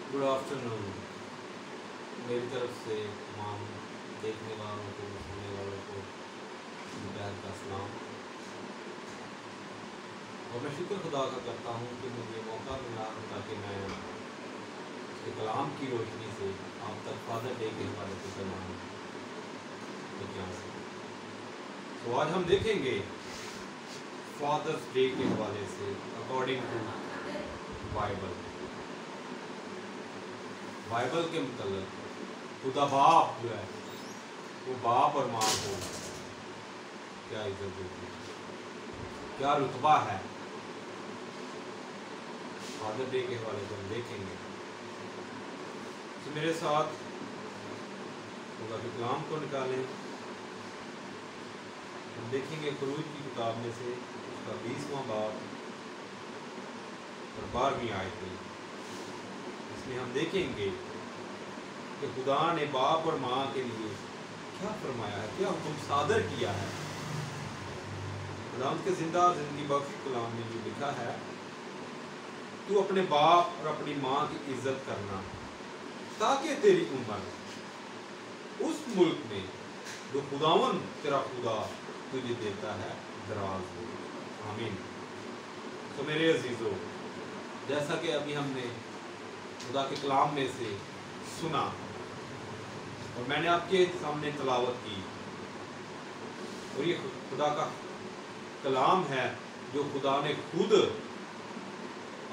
Good afternoon. मेरी तरफ से तमाम देखने वालों को, सुनने वालों को दोपहर का सलाम। और मैं शुक्र खुदा का करता हूँ कि मुझे मौका मिला ताकि मैं उसके कलाम की रोशनी से आप तक फादर डे के हवाले से कलाम पहुँचा सकूँ। तो आज हम देखेंगे फादर्स डे के हवाले से अकॉर्डिंग टू बाइबल के मतलब खुदा बाप जो है वो बाप और माँ को क्या इज्जत देती है, क्या रुतबा है। फादर डे के हवाले से हम देखेंगे। तो मेरे साथ खुदा के कलाम को निकालें। हम देखेंगे खरूज की किताब में से उसका 20वां बाब और 12वीं आयत में। इसमें हम देखेंगे कि खुदा ने बाप और माँ के लिए क्या फरमाया है, क्या हुक्म सादर किया है। खुदा के जिंदा और जिंदगी बख्श कलाम में जो लिखा है, तू अपने बाप और अपनी माँ की इज्जत करना ताकि तेरी उम्र उस मुल्क में जो खुदावन तेरा खुदा तुझे देता है दराज हो। आमीन। तो मेरे अजीजों, जैसा कि अभी हमने खुदा के कलाम में से सुना और मैंने आपके सामने तलावत की, और ये खुदा का कलाम है जो खुदा ने खुद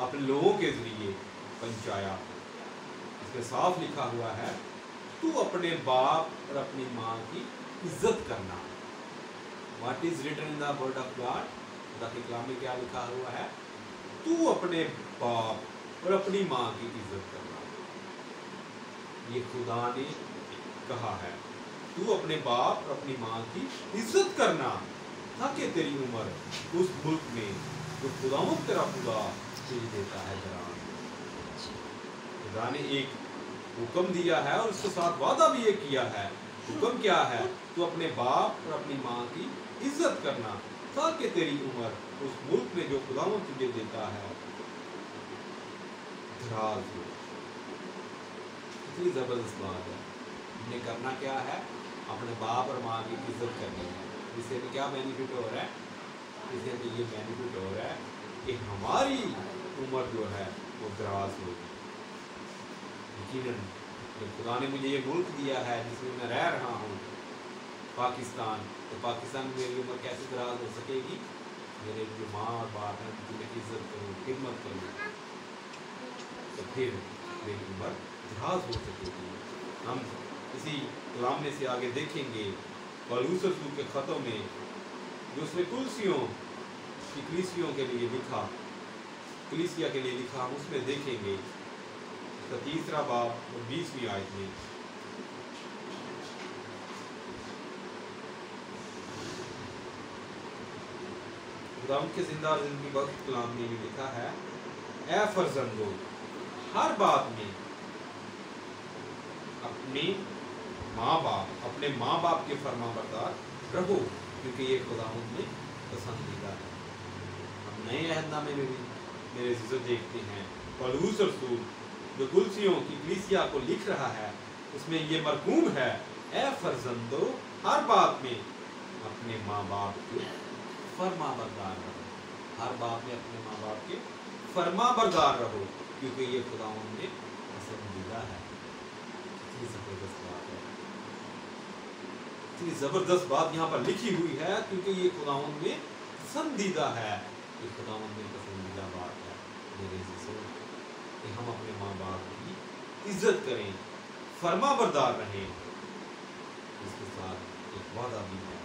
अपने लोगों के जरिए पहुंचाया। इसमें साफ लिखा हुआ है, तू अपने बाप और अपनी माँ की इज्जत करना। What is written in the word of God? खुदा के कलाम में क्या लिखा हुआ है? तू अपने बाप और अपनी माँ की इज्जत करना। ये खुदा ने कहा है, तू अपने बाप और अपनी माँ की इज्जत करना ताकि तेरी उम्र उस मुल्क में जो खुदावंद तेरा खुदा तुझे देता है दराज। खुदा ने एक हुक्म दिया है और उसके साथ वादा भी एक किया है। हुक्म क्या है? तू अपने बाप और अपनी माँ की इज्जत करना ताकि तेरी उम्र उस मुल्क में जो खुदावंद तुझे देता है दराज हो। कितनी जबरदस्त बात है। हमने करना क्या है? अपने बाप और माँ की इज्जत करनी है। इससे भी क्या बेनिफिट हो रहा है? इससे भी ये बेनिफिट हो रहा है कि हमारी उम्र जो है वो दराज होगी। यकीनन जब खुदा ने मुझे ये मुल्क दिया है जिसमें मैं रह रहा हूँ, पाकिस्तान, तो पाकिस्तान में मेरी उम्र कैसे दराज हो सकेगी? मेरे जो माँ और बाप हैं उनकी इज्जत करूँ, खिदमत करूँ, तो फिर मेरी उम्र दराज हो सकेगी। हम इसी कलाम में से आगे देखेंगे पौलुस रसूल के ख़तों में जो उसने कुलसियों की कलीसियों के लिए लिखा, कलीसिया के लिए लिखा, हम उसमें देखेंगे उसका 3रा बाब और 20वीं आयत में। खुदा के जिंदा जिंदगी बख्श कलाम में भी लिखा है, ऐ फर्जंदो, हर बात में अपने माँ बाप के फरमाबरदार रहो, क्योंकि ये खुदावंद में पसंदीदा है। हम नए अहदनामे में भी मेरे इज्जत देखते हैं, पौलुस रसूल जो कुलसियों की कलीसिया को लिख रहा है, उसमें ये मरकूम है, ऐ फर्जंदो, हर बात में अपने माँ बाप के फरमाबरदार रहो। हर बात में अपने माँ बाप के फरमाबरदार रहो, क्योंकि ये खुदावंद में पसंदीदा है। कितनी जबरदस्त बात है, इतनी जबरदस्त बात यहाँ पर लिखी हुई है, क्योंकि ये खुदावंद में पसंदीदा है। ये खुदावंद में पसंदीदा बात है मेरे अज़ीज़ों, कि हम अपने माँ बाप की इज्जत करें, फरमाबरदार रहें। इसके साथ एक वादा भी है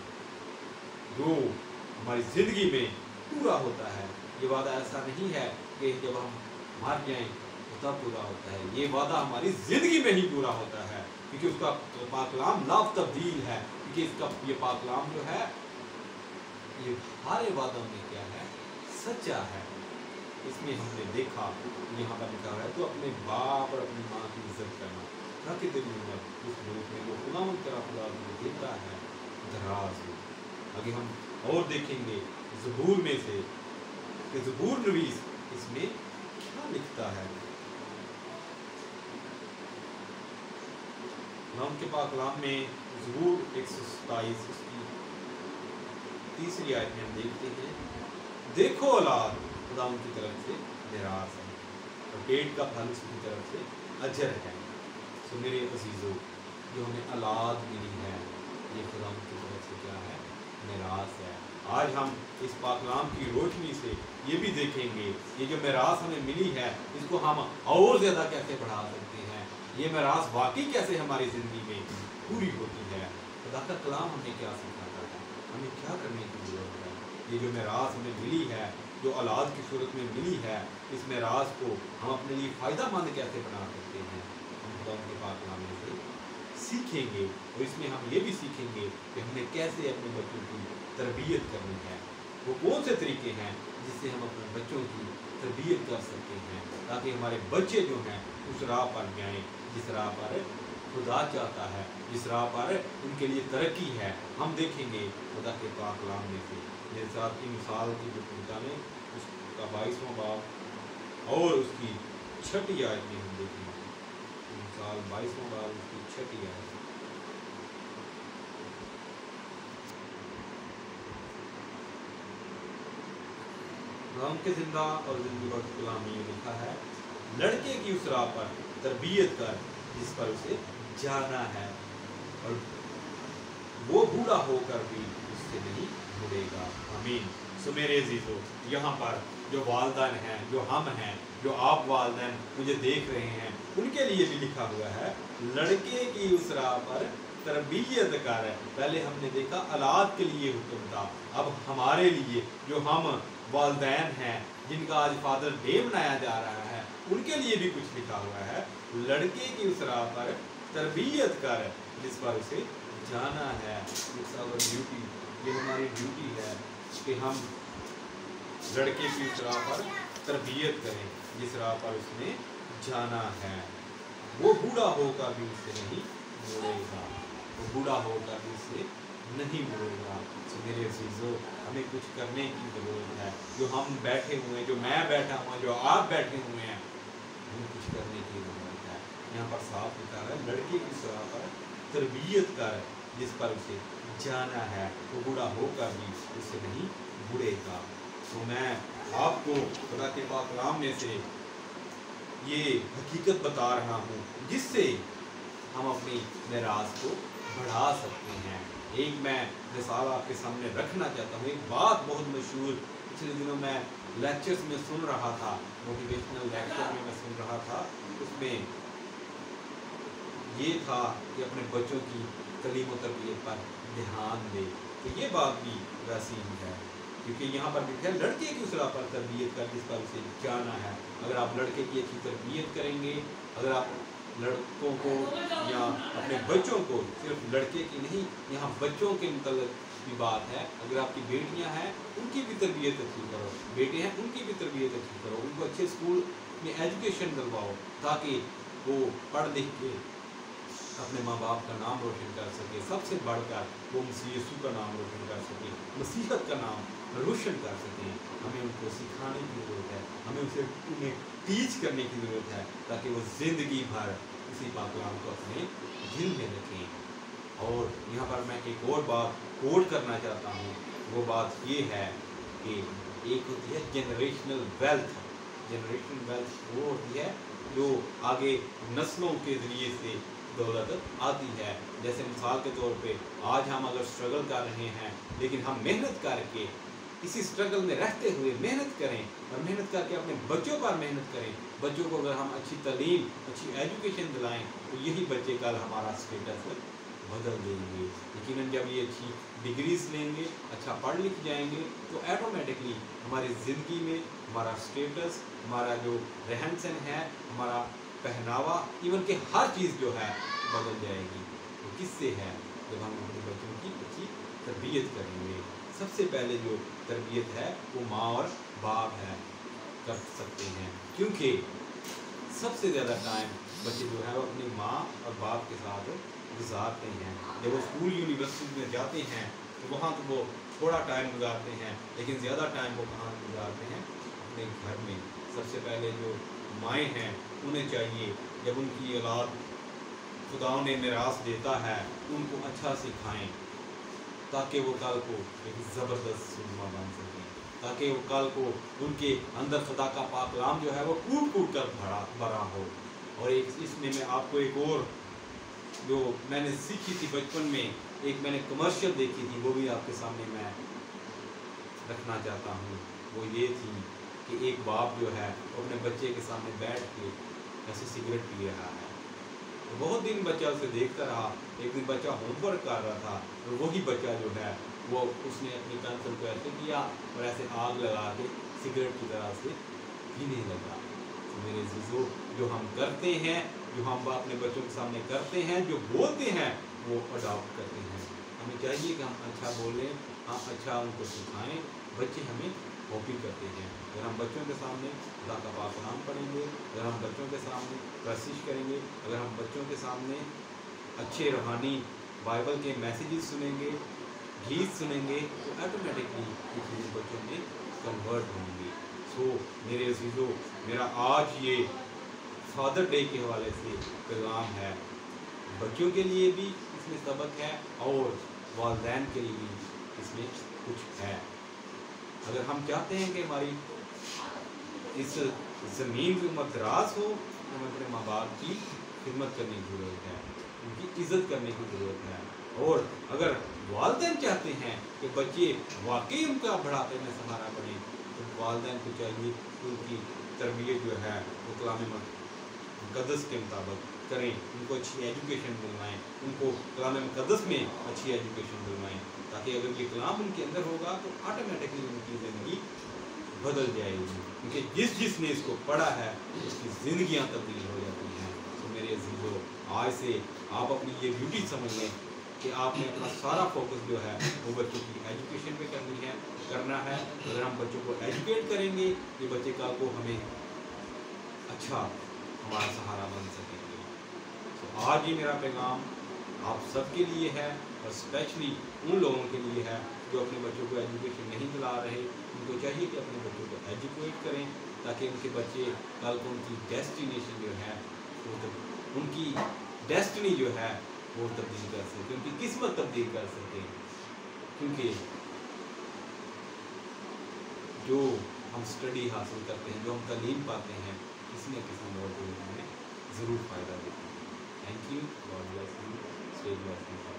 जो हमारी जिंदगी में पूरा होता है। ये वादा ऐसा नहीं है कि जब हम मर जाएं तो तब पूरा होता है। ये वादा हमारी जिंदगी में ही पूरा होता है, क्योंकि उसका पाकलाम ला तब्दील है। क्योंकि इसका ये पाकलाम जो है ये सारे वादों में क्या है? सच्चा है। इसमें हमने देखा यहाँ पर लिखा है, तो अपने बाप और अपनी माँ की इज्जत करना ताकि तेरी उम्र उस मुल्क में जो खुदावंद तेरा खुदा तुझे देता है दराज हो। आगे हम और देखेंगे ज़बूर में से कि ज़बूर नवीस इसमें क्या लिखता है। खुदावंद के पाक कलाम में ज़बूर 127 उसकी तीसरी आयत में हम देखते हैं, देखो औलाद खुदावंद की तरफ से मिरास है और पेट का फल उसकी तरफ से अजर है। सो मेरे अजीज़ों, जो हमें औलाद मिली है ये खुदावंद की तरफ से क्या है? मिरास है। आज हम इस पाक कलाम की रोशनी से ये भी देखेंगे ये जो मिरास हमें मिली है इसको हम और ज़्यादा कैसे बढ़ा सकते हैं, ये मिरास वाकई कैसे हमारी ज़िंदगी में पूरी होती है। खुदा का कलाम हमें क्या सिखाता है, हमें क्या करने की ज़रूरत है। ये जो मिरास हमें मिली है, जो औलाद की सूरत में मिली है, इस मिरास को हम अपने लिए फ़ायदा मंद कैसे बना सकते हैं, हम खुदा के पाक कलाम में से सीखेंगे। और इसमें हम ये भी सीखेंगे कि हमें कैसे अपने बच्चों की तरबियत करनी है, वो कौन से तरीके हैं जिससे हम अपने बच्चों की तरबियत कर सकते हैं, ताकि हमारे बच्चे जो हैं उस राह पर जाएँ जिस राह पर खुदा चाहता है, जिस राह पर उनके लिए तरक्की है। हम देखेंगे खुदा के पाक कलाम में से मेरे साथ की मिसाल की जो खुदा ने उसका 22वां बाब और उसकी 6ठी आयत में हम देखेंगे, मिसाल 22वां बाब उसकी 6ठी आयत। खुदा के जिंदा और जिंदगी बख्श कलाम में ये लिखा है, लड़के की उस राह पर तरबियत कर जिस पर उसे जाना है और वो बूढ़ा होकर भी उससे नहीं मुड़ेगा। आमीन। सो मेरे अजीजों, यहाँ पर जो वालिदैन हैं, जो हम हैं, जो आप वालिदैन मुझे देख रहे हैं, उनके लिए भी लिखा हुआ है, लड़के की उस राह पर तरबियत कर। पहले हमने देखा औलाद के लिए हुक्म था, अब हमारे लिए जो हम वालिदैन हैं जिनका आज फादर डे मनाया जा रहा है, उनके लिए भी कुछ लिखा हुआ है, लड़के की उस राह पर तरबियत कर जिस पर उसे जाना है। इट्स आवर ड्यूटी, ये हमारी ड्यूटी है कि हम लड़के की उस राह पर तरबियत करें जिस राह पर उसने जाना है। वो बूढ़ा होकर भी उससे नहीं मुड़ेगा, वो बूढ़ा होकर भी उससे नहीं मुड़ेगा। तो मेरे अजीजों, हमें कुछ करने की ज़रूरत है। जो हम बैठे हुए हैं, जो मैं बैठा हुआ, जो आप बैठे हुए हैं, हमें कुछ करने की ज़रूरत है। यहाँ पर साफ लिखा है, लड़के की राह पर तरबियत कर जिस पर उसे जाना है, वो बूढ़ा होकर भी उससे नहीं मुड़ेगा। तो मैं आपको खुदा के पाक कलाम में से ये हकीकत बता रहा हूँ जिससे हम अपनी मिरास को बढ़ा सकते हैं। एक मैं मिसाल आपके सामने रखना चाहता हूँ। एक बात बहुत मशहूर पिछले दिनों मैं लेक्चर्स में सुन रहा था, मोटिवेशनल लेक्चर में मैं सुन रहा था, उसमें ये था कि अपने बच्चों की तालीम और तरबियत पर ध्यान दे। तो ये बात भी वैसी ही है, क्योंकि यहाँ पर लिखा है, लड़के की उस राह पर तरबियत कर जिस पर उसे जाना है। अगर आप लड़के की अच्छी तरबियत करेंगे, अगर आप लड़कों को या अपने बच्चों को, सिर्फ लड़के की नहीं, यहाँ बच्चों के मतलब की बात है, अगर आपकी बेटियाँ हैं उनकी भी तरबियत अच्छी करो, बेटे हैं उनकी भी तरबियत अच्छी करो, उनको अच्छे स्कूल में एजुकेशन दिलवाओ ताकि वो पढ़ लिख के अपने माँ बाप का नाम रोशन कर सके, सबसे बढ़कर वो मसीह यीशु का नाम रोशन कर सके, मसीहत का नाम रोशन कर सकें। हमें उनको सिखाने की ज़रूरत है, हमें उन्हें टीच करने की ज़रूरत है ताकि वो ज़िंदगी भर इसी पाक कलाम को अपने दिल में रखें। और यहाँ पर मैं एक और बात कोट करना चाहता हूँ, वो बात ये है कि एक होती है जनरेशनल वेल्थ। जनरेशनल वेल्थ वो होती है जो आगे नस्लों के ज़रिए से दौलत आती है। जैसे मिसाल के तौर पे आज हम अगर स्ट्रगल कर रहे हैं, लेकिन हम मेहनत करके इसी स्ट्रगल में रहते हुए मेहनत करें और मेहनत करके अपने बच्चों पर मेहनत करें, बच्चों को अगर हम अच्छी तालीम, अच्छी एजुकेशन दिलाएं, तो यही बच्चे कल हमारा स्टेटस बदल देंगे। यकीनन जब ये अच्छी डिग्रीज लेंगे, अच्छा पढ़ लिख जाएंगे, तो ऑटोमेटिकली हमारी ज़िंदगी में हमारा स्टेटस, हमारा जो रहन सहन है, हमारा पहनावा, इवन के हर चीज़ जो है बदल जाएगी। तो किससे है? जब हम अपने बच्चों की अच्छी तरबियत करेंगे। सबसे पहले जो तरबियत है वो माँ और बाप है कर सकते हैं, क्योंकि सबसे ज़्यादा टाइम बच्चे जो है वो अपनी माँ और बाप के साथ गुजारते हैं। जब वो स्कूल यूनिवर्सिटी में जाते हैं तो वहाँ तो वो थोड़ा टाइम गुजारते हैं, लेकिन ज़्यादा टाइम वो कहाँ गुजारते हैं? अपने घर में। सबसे पहले जो माएँ हैं उन्हें चाहिए जब उनकी औलाद खुदा उन्हें मिरास देता है उनको अच्छा सिखाएं, ताकि वो कल को एक ज़बरदस्त सुरमा बन सकें, ताकि वो कल को उनके अंदर खुदा का पाक कलाम जो है वो कूट कूट कर भरा हो। और एक इसमें मैं आपको एक और जो मैंने सीखी थी बचपन में, एक मैंने कमर्शियल देखी थी, वो भी आपके सामने मैं रखना चाहता हूँ। वो ये थी कि एक बाप जो है वो अपने बच्चे के सामने बैठ के ऐसे सिगरेट पी रहा है। तो बहुत दिन बच्चा उसे देखता रहा। एक दिन बच्चा होमवर्क कर रहा था और वही बच्चा जो है वो उसने अपनी पेंसिल को ऐसे किया और ऐसे आग लगा के सिगरेट की तरह से पीने लगा। तो मेरे अज़ीज़ों, जो हम करते हैं, जो हम अपने बच्चों के सामने करते हैं, जो बोलते हैं, वो अडॉप्ट करते हैं। हमें चाहिए कि हम अच्छा बोलें, हम अच्छा उनको सिखाएं। बच्चे हमें कॉपी करते हैं। अगर हम बच्चों के सामने खुदा का पाक कलाम पढ़ेंगे, अगर हम बच्चों के सामने कोशिश करेंगे, अगर हम बच्चों के सामने अच्छे रूहानी बाइबल के मैसेजेस सुनेंगे, गीत सुनेंगे, तो ऑटोमेटिकली ये चीज़ें बच्चों में कन्वर्ट होंगी। सो मेरे अज़ीज़ों, मेरा आज ये फादर डे के हवाले से पैगाम है। बच्चों के लिए भी इसमें सबक है और वालिदैन के लिए भी इसमें कुछ है। अगर हम चाहते हैं कि हमारी इस ज़मीन की उम्र दराज हो, हमें अपने माँ बाप की खिदमत करने की ज़रूरत है, उनकी इज़्ज़त करने की ज़रूरत है। और अगर वालिदैन चाहते हैं कि बच्चे वाकई उनका बुढ़ापे में सहारा बने, तो वालिदैन को चाहिए कि उनकी तरबियत जो है वो कलाम मुक़द्दस के मुताबिक करें, उनको अच्छी एजुकेशन दिलवाएँ, उनको कलाम मुक़द्दस में अच्छी एजुकेशन दिलवाएँ, ताकि अगर ये कलाम उनके अंदर होगा तो ऑटोमेटिकली उनकी ज़िंदगी बदल जाएगी। क्योंकि जिसने इसको पढ़ा है उसकी ज़िंदगियाँ तब्दील हो जाती हैं। तो मेरे अज़ीज़ों, आज से आप अपनी ये ड्यूटी समझ लें कि आपने अपना सारा फोकस जो है वो बच्चों की एजुकेशन पे करना है। अगर हम बच्चों को एजुकेट करेंगे, ये बच्चे कल को हमें अच्छा हमारा सहारा बन सकेंगे। तो आज ये मेरा पैगाम आप सबके लिए है और स्पेशली उन लोगों के लिए है जो अपने बच्चों को एजुकेशन नहीं दिला रहे। उनको चाहिए कि अपने बच्चों को एजुकेट करें, ताकि उनके बच्चे कल को उनकी डेस्टिनेशन जो है वो उनकी डेस्टिनी जो है वो तब्दील कर सकें, उनकी किस्मत तब्दील कर सकें। क्योंकि जो हम स्टडी हासिल करते हैं, जो हम तालीम पाते हैं, किसी न किसी मोड़ पर हमें ज़रूर फ़ायदा देती है। Thank you, God bless you, stay blessed.